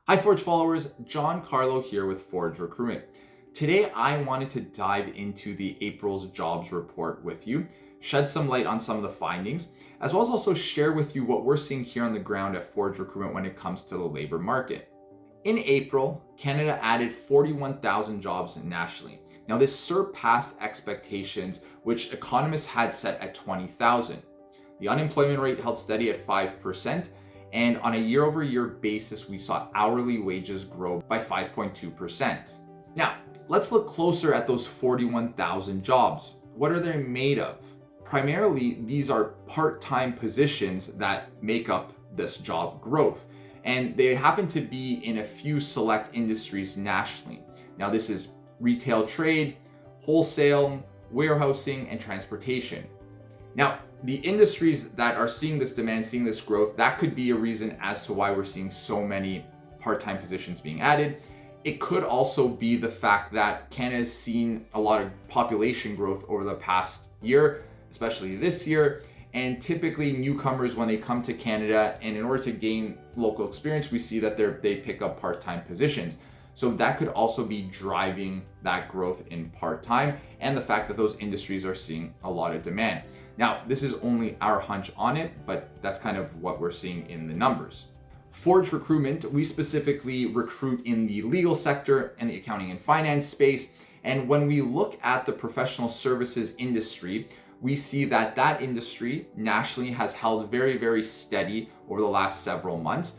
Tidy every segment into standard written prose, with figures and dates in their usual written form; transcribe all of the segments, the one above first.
Hi Forge followers, John Carlo here with Forge Recruitment. Today I wanted to dive into the April's jobs report with you, shed some light on some of the findings, as well as also share with you what we're seeing here on the ground at Forge Recruitment when it comes to the labor market. In April, Canada added 41,000 jobs nationally. Now this surpassed expectations, which economists had set at 20,000. The unemployment rate held steady at 5%. And on a year-over-year basis, we saw hourly wages grow by 5.2%. Now, let's look closer at those 41,000 jobs. What are they made of? Primarily, these are part-time positions that make up this job growth. And they happen to be in a few select industries nationally. Now, this is retail trade, wholesale, warehousing, and transportation. Now, the industries that are seeing this demand, seeing this growth, that could be a reason as to why we're seeing so many part-time positions being added. It could also be the fact that Canada has seen a lot of population growth over the past year, especially this year. And typically newcomers, when they come to Canada, and in order to gain local experience, we see that they pick up part-time positions. So that could also be driving that growth in part-time and the fact that those industries are seeing a lot of demand. Now, this is only our hunch on it, but that's kind of what we're seeing in the numbers. Forge Recruitment, we specifically recruit in the legal sector and the accounting and finance space. And when we look at the professional services industry, we see that that industry nationally has held very, very steady over the last several months.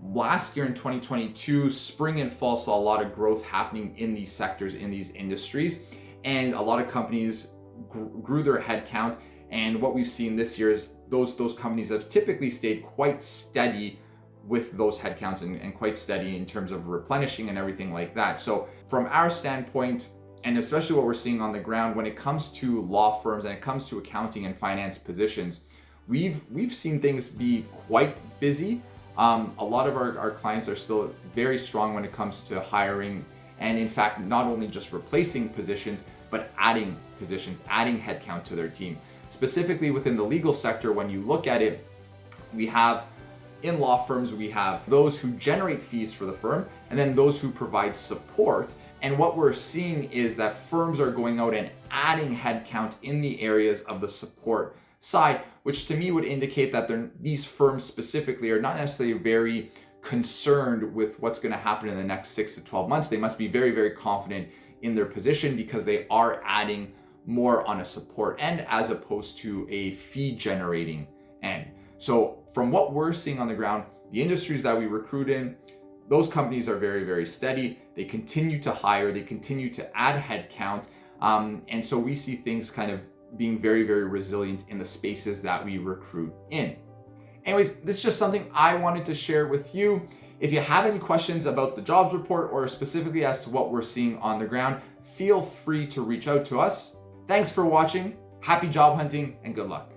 Last year in 2022, spring and fall saw a lot of growth happening in these sectors, in these industries, and a lot of companies grew their headcount. And what we've seen this year is those companies have typically stayed quite steady with those headcounts and quite steady in terms of replenishing and everything like that. So from our standpoint, and especially what we're seeing on the ground when it comes to law firms and it comes to accounting and finance positions, we've seen things be quite busy. A lot of our clients are still very strong when it comes to hiring, and in fact, not only just replacing positions, but adding positions, adding headcount to their team. Specifically within the legal sector, when you look at it, we have in law firms, we have those who generate fees for the firm and then those who provide support. And what we're seeing is that firms are going out and adding headcount in the areas of the support side, which to me would indicate that these firms specifically are not necessarily very concerned with what's going to happen in the next 6 to 12 months. They must be very, very confident in their position because they are adding more on a support end as opposed to a fee generating end. So from what we're seeing on the ground, the industries that we recruit in, those companies are very, very steady. They continue to hire, they continue to add headcount. And so we see things kind of being very, very resilient in the spaces that we recruit in. Anyways, this is just something I wanted to share with you. If you have any questions about the jobs report or specifically as to what we're seeing on the ground, feel free to reach out to us. Thanks for watching, happy job hunting, and good luck.